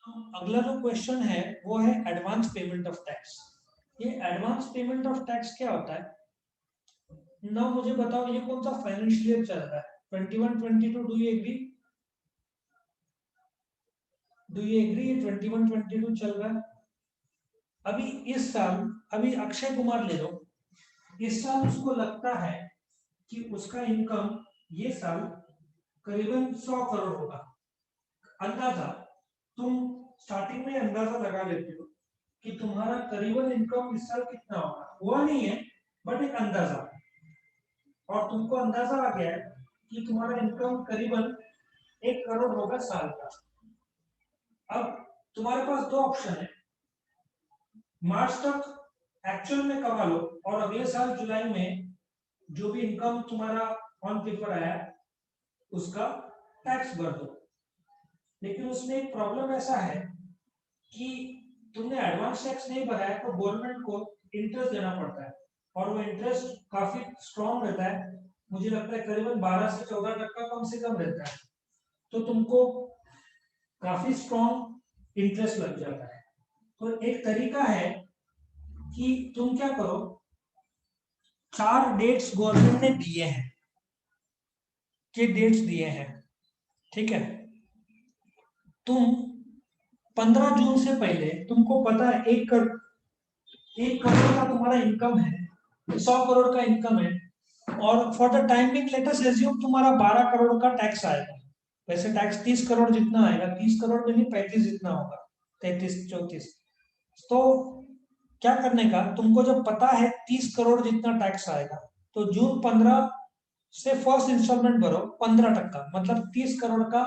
तो अगला जो क्वेश्चन है वो है एडवांस पेमेंट ऑफ टैक्स। ये एडवांस पेमेंट ऑफ टैक्स क्या होता है ना, मुझे बताओ ये कौन सा फाइनेंशियल ईयर चल रहा है? 21-22, do you agree? Do you agree? 21-22 चल रहा है। अभी इस साल, अभी अक्षय कुमार ले लो, इस साल उसको लगता है कि उसका इनकम ये साल करीबन 100 करोड़ होगा। अंदाजा, तुम स्टार्टिंग में अंदाजा लगा लेते हो कि तुम्हारा करीबन इनकम इस साल कितना होगा, हुआ नहीं है बट एक अंदाजा, और तुमको अंदाजा आ गया है कि तुम्हारा इनकम करीबन 1 करोड़ होगा साल का। अब तुम्हारे पास दो ऑप्शन है, मार्च तक एक्चुअल में कमा लो और अगले साल जुलाई में जो भी इनकम तुम्हारा ऑन पेपर आया उसका टैक्स भर दो। लेकिन उसमें एक प्रॉब्लम ऐसा है कि तुमने एडवांस टैक्स नहीं भरा है तो गवर्नमेंट को इंटरेस्ट देना पड़ता है, और वो इंटरेस्ट काफी स्ट्रॉन्ग रहता है। मुझे लगता है करीबन 12 से 14% कम से कम रहता है, तो तुमको काफी स्ट्रॉन्ग इंटरेस्ट लग जाता है। तो एक तरीका है कि तुम क्या करो, 4 डेट्स गवर्नमेंट ने दिए हैं, के डेट्स दिए हैं, ठीक है? तुम 15 जून से पहले, तुमको पता है 1 करोड़ का तुम्हारा इनकम है, 100 करोड़ का इनकम है, और for the time being let us assume तुम्हारा 12 करोड़ का टैक्स आएगा। वैसे टैक्स 30 करोड़ जितना आएगा, 30 करोड़ में नहीं 35 जितना होगा, 33-34। तो क्या करने का, तुमको जब पता है 30 करोड़ जितना टैक्स आएगा, तो जून 15 से फर्स्ट इंस्टॉलमेंट भरो 15%, मतलब 30 करोड़ का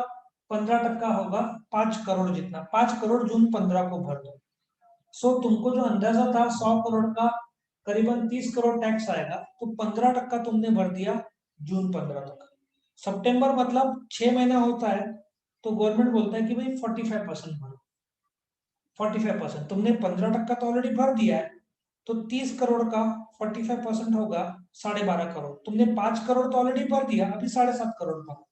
15% होगा 5 करोड़ जितना, 5 करोड़ जून 15 को भर दो। सो तुमको जो अंदाजा था 100 करोड़ का करीबन 30 करोड़ टैक्स आएगा, तो 15% तुमने भर दिया जून 15 तक। सितंबर मतलब 6 महीना होता है, तो गवर्नमेंट बोलता है कि भाई 45% भरो। 45% तुमने 15% तो ऑलरेडी भर दिया है, तो 30 करोड़ का 45% होगा 12.5 करोड़। तुमने 5 करोड़ तो ऑलरेडी भर दिया, अभी 7.5 करोड़ भरो।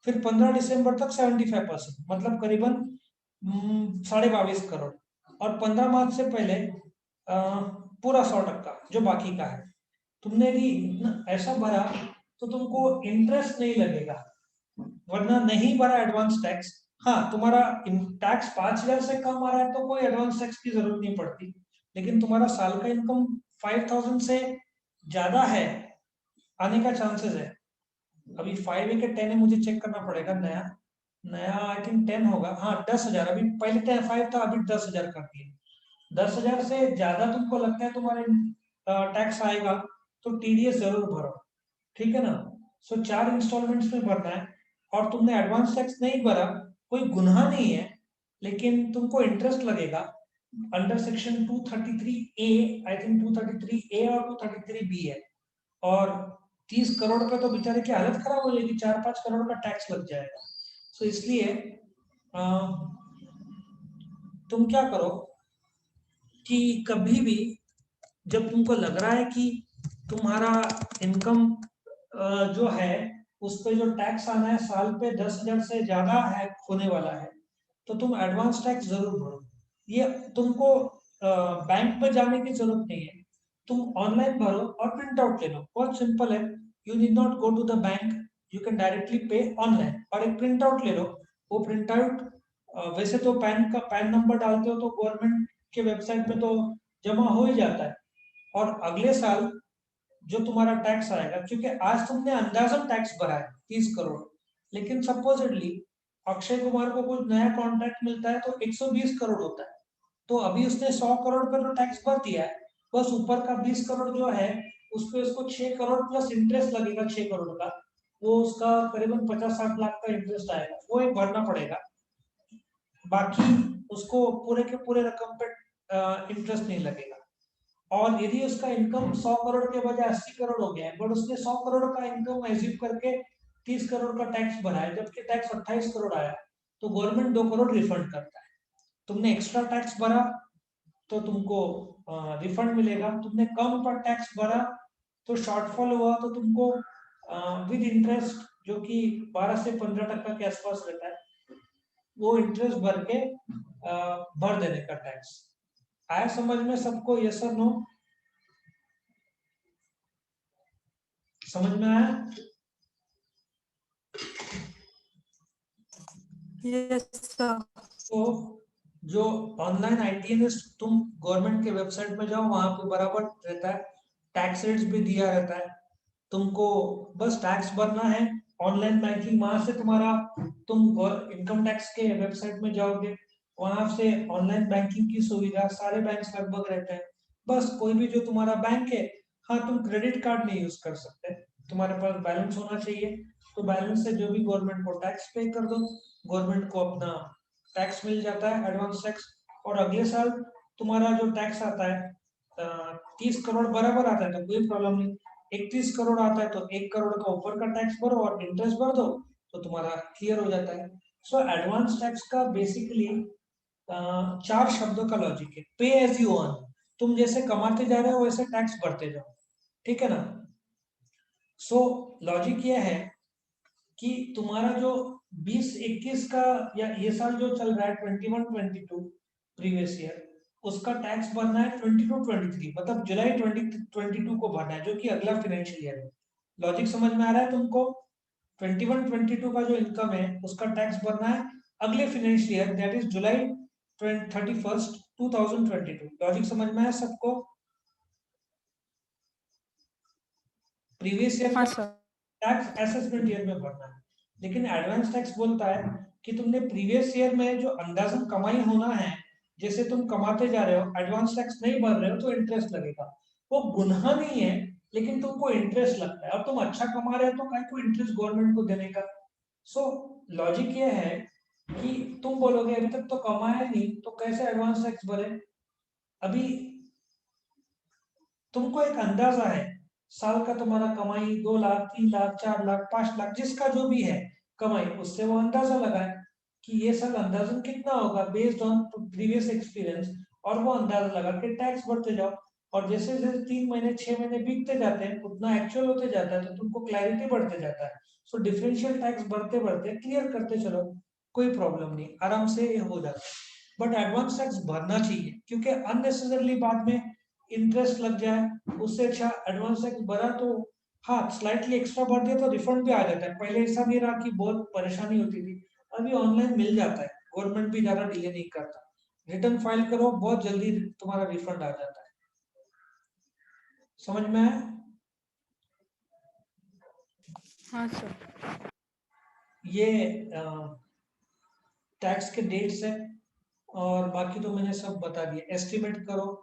फिर 15 दिसंबर तक 75%, मतलब करीबन 22.5 करोड़। और 15 मार्च से पहले पूरा 100% जो बाकी का है। तुमने यदि ऐसा भरा तो तुमको इंटरेस्ट नहीं लगेगा, वरना नहीं भरा एडवांस टैक्स। हाँ, तुम्हारा टैक्स 5,000 से कम आ रहा है तो कोई एडवांस टैक्स की जरूरत नहीं पड़ती। लेकिन तुम्हारा साल का इनकम 5,000 से ज्यादा है, आने का चांसेस है। अभी 5 है कि 10 है, मुझे चेक करना पड़ेगा। नया नया आई थिंक 10 होगा, हाँ 10,000। अभी पहले 5 था, अभी 10,000 कर दिए। 10,000 से ज्यादा तुमको लगता है तुम्हारे टैक्स आएगा, तो टीडीएस जरूर भरो, ठीक है ना? सो 4 इंस्टॉलमेंट्स में भरना है, और तुमने एडवांस टैक्स नहीं भरा, कोई गुनाह नहीं है, लेकिन तुमको इंटरेस्ट लगेगा under section 233A, I think 233A और 233B है। और 30 करोड़ पे तो बेचारे की हालत खराब हो जाएगी, 4-5 करोड़ का टैक्स लग जाएगा। सो इसलिए अ, तुम क्या करो कि कभी भी जब तुमको लग रहा है कि तुम्हारा इनकम जो है उस पे जो टैक्स आना है साल पे 10,000 से ज्यादा है, होने वाला है, तो तुम एडवांस टैक्स जरूर भरो। ये तुमको बैंक पे जाने की जरूरत नहीं है, तुम ऑनलाइन भरो और प्रिंट आउट ले लो, बहुत सिंपल है। You need not go to the bank, you can directly pay online, और एक प्रिंट आउट ले लो। वो प्रिंट आउट वैसे तो पैन नंबर डालते हो तो गवर्नमेंट के वेबसाइट में तो जमा हो ही जाता है। और अगले साल जो तुम्हारा टैक्स आएगा, क्योंकि आज तुमने अंदाजन टैक्स भरा है 30 करोड़, लेकिन सपोजिटली अक्षय कुमार को कुछ नया कॉन्ट्रैक्ट मिलता है तो 120 करोड़ होता है, तो अभी उसने 100 करोड़ पे तो टैक्स भर दिया है, बस ऊपर का 20 करोड़ जो है उस पे उसको 6 करोड़ प्लस इंटरेस्ट लगेगा 6 करोड़ का, वो उसका करीबन 50-60 लाख का इंटरेस्ट आएगा, वो एक भरना पड़ेगा। बाकी उसको पूरे के पूरे रकम पे इंटरेस्ट नहीं लगेगा। और यदि उसका इनकम 100 करोड़ के बजाय 80 करोड़ हो गया है, बट उसने 100 करोड़ का इनकम एज्यूम करके 30 करोड़ का टैक्स भरा है, जबकि टैक्स 28 करोड़ आया, तो गवर्नमेंट 2 करोड़ रिफंड करता है। तुमने एक्स्ट्रा टैक्स भरा तो तुमको रिफंड मिलेगा, तुमने कम पर टैक्स भरा तो शॉर्टफॉल हुआ तो तुमको विद इंटरेस्ट, जो कि 12 से 15% के आसपास रहता है, वो इंटरेस्ट भर के भर देने का टैक्स। आया समझ में सबको? यस और नो? समझ में आया? Yes sir. तो जो ऑनलाइन आईटीएन, तुम गवर्नमेंट के वेबसाइट में जाओ, वहां पे बराबर रहता है, टैक्स रेट्स भी दिया रहता है, तुमको बस टैक्स भरना है। ऑनलाइन बैंकिंग वहां से तुम्हारा, तुम इनकम टैक्स के वेबसाइट में जाओगे, वहां से ऑनलाइन बैंकिंग की सुविधा सारे बैंक लगभग रहते हैं। बस कोई भी जो तुम्हारा बैंक है, हाँ तुम क्रेडिट कार्ड नहीं यूज कर सकते, तुम्हारे पास बैलेंस होना चाहिए, तो बैलेंस से जो भी गवर्नमेंट को टैक्स पे कर दो, गवर्नमेंट को अपना टैक्स मिल जाता है, एडवांस टैक्स। और अगले साल तुम्हारा जो टैक्स आता है 30 करोड़ बराबर आता है तो कोई प्रॉब्लम नहीं, 31 करोड़ आता है तो 1 करोड़ का ऊपर का टैक्स भरो और इंटरेस्ट भर दो, तो तुम्हारा क्लियर हो जाता है। सो एडवांस टैक्स का बेसिकली 4 शब्दों का लॉजिक है। पे एज यू अर्न, तुम जैसे कमाते जा रहे हो वैसे टैक्स भरते जाओ, ठीक है ना? सो लॉजिक ये है कि तुम्हारा जो 20-21 का या ये साल जो चल रहा है 21-22 प्रीवियस ईयर, उसका टैक्स भरना है 22-23, मतलब जुलाई 2022 को भरना है, जो कि अगला फाइनेंशियल ईयर है। लॉजिक समझ में आ रहा है तुमको? 21-22 का जो इनकम है उसका टैक्स भरना है अगले financial year, that is July 31 2022। Logic समझ में आया सबको? प्रीवियस ईयर हाँ का सर। टैक्स असेसमेंट ईयर में भरना है, लेकिन एडवांस टैक्स बोलता है कि तुमने प्रीवियस ईयर में जो अंदाजन कमाई होना है, जैसे तुम कमाते जा रहे हो, एडवांस टैक्स नहीं भर रहे हो तो इंटरेस्ट लगेगा। वो गुनाह नहीं है, लेकिन तुमको इंटरेस्ट लगता है, और तुम अच्छा कमा रहे हो तो काय को इंटरेस्ट गवर्नमेंट को देने का। सो लॉजिक ये है कि तुम बोलोगे अभी तक तो कमाया नहीं तो कैसे एडवांस टैक्स भरे। अभी तुमको एक अंदाजा है, साल का तुम्हारा कमाई 2 लाख 3 लाख 4 लाख 5 लाख जिसका जो भी है कमाई, उससे वो अंदाजा लगाए कि ये साल अंदाजन कितना होगा बेस्ड ऑन प्रीवियस एक्सपीरियंस, और वो अंदाजा लगा के टैक्स भरते जाओ। और जैसे जैसे 3 महीने 6 महीने बीतते जाते हैं उतना एक्चुअल होते जाता है, तो तुमको क्लैरिटी बढ़ते जाता है। सो डिफरेंशियल टैक्स भरते भरते क्लियर करते चलो, कोई प्रॉब्लम नहीं, आराम से ये हो जाता है। बट एडवांस टैक्स भरना चाहिए, क्योंकि अननेसेसरली बाद में इंटरेस्ट लग जाए, उससे अच्छा एडवांस टैक्स भरा तो हाँ स्लाइटली एक्स्ट्रा भर दिया तो रिफंड भी आ जाता है। पहले ऐसा नहीं रहा कि बहुत परेशानी होती थी, अभी ऑनलाइन मिल जाता है, गवर्नमेंट भी ज्यादा डिले नहीं करता, रिटर्न फाइल करो बहुत जल्दी तुम्हारा रिफंड आ जाता है। समझ में आया? हाँ सर। ये टैक्स के डेट्स है, और बाकी तो मैंने सब बता दिया। एस्टिमेट करो,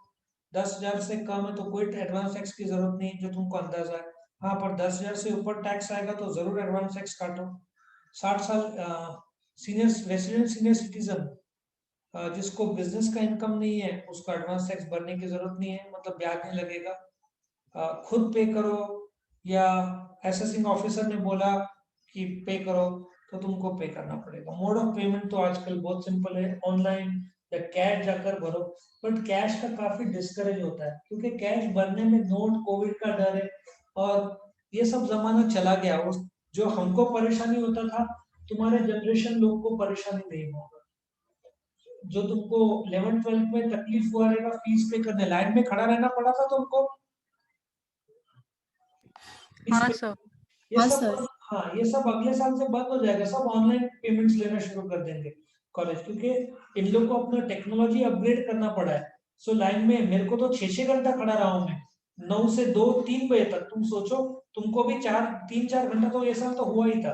10,000 से कम है तो कोई एडवांस टैक्स की जरूरत नहीं जो तुमको अंदाजा है। हाँ पर 10,000 से ऊपर टैक्स आएगा तो जरूर एडवांस टैक्स काटो। 60 साल सीनियर रेसिडेंट सीनियर सिटीजन, जिसको बिजनेस का इनकम नहीं है उसको एडवांस टैक्स भरने की जरूरत नहीं है, मतलब ब्याज नहीं लगेगा। खुद पे करो या असेसिंग ऑफिसर ने बोला कि पे करो तो तुमको पे करना पड़ेगा। मोड ऑफ पेमेंट तो आजकल बहुत सिंपल है, ऑनलाइन या कैश जाकर भरो। बट कैश का काफी डिस्करेज होता है, क्योंकि कैश भरने में नोट कोविड का डर है, और ये सब जमाना चला गया। उस जो हमको परेशानी होता था, तुम्हारे जनरेशन लोग को परेशानी नहीं होगा। जो तुमको 11th 12th में तकलीफ हुआ रहेगा फीस पे करने, लाइन में खड़ा रहना पड़ा था तुमको फीस हाँ पे, सर। ये हाँ सब सर। हाँ ये सब अगले साल से बंद हो जाएगा, सब ऑनलाइन पेमेंट्स लेना शुरू कर देंगे कॉलेज, क्योंकि इन लोग को अपना टेक्नोलॉजी अपग्रेड करना पड़ा है। सो लाइन में मेरे को तो 6-6 घंटा खड़ा रहा हूँ मैं, 9 से 2-3 बजे तक। तुम सोचो, तुमको भी 3-4 घंटा तो ये साल तो हुआ ही था,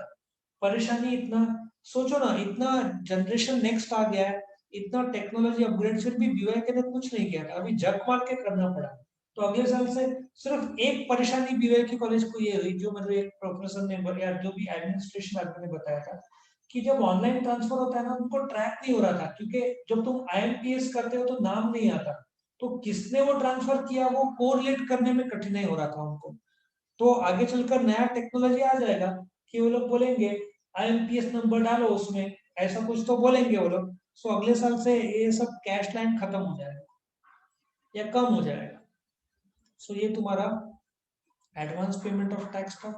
परेशानी इतना। सोचो ना, इतना जनरेशन नेक्स्ट आ गया है, इतना टेक्नोलॉजी अपग्रेड, फिर भी बीवाईके ने कुछ नहीं किया था, अभी जग मार के करना पड़ा। तो अगले साल से सिर्फ एक परेशानी बीवाईके कॉलेज को ये हुई, जो मतलब एक प्रोफेसर ने या जो भी एडमिनिस्ट्रेशन आदमी ने बताया था, कि जब ऑनलाइन ट्रांसफर होता है ना उनको ट्रैक नहीं हो रहा था, क्योंकि जब तुम आईएमपीएस करते हो तो नाम नहीं आता, तो किसने वो ट्रांसफर किया वो कोरिलेट करने में कठिनाई हो रहा था उनको। तो आगे चलकर नया टेक्नोलॉजी आ जाएगा कि वो लोग बोलेंगे आईएमपीएस नंबर डालो उसमें, ऐसा कुछ तो बोलेंगे वो लोग। सो अगले साल से ये सब कैश लाइन खत्म हो जाएगा या कम हो जाएगा। सो ये तुम्हारा एडवांस पेमेंट ऑफ टैक्स था।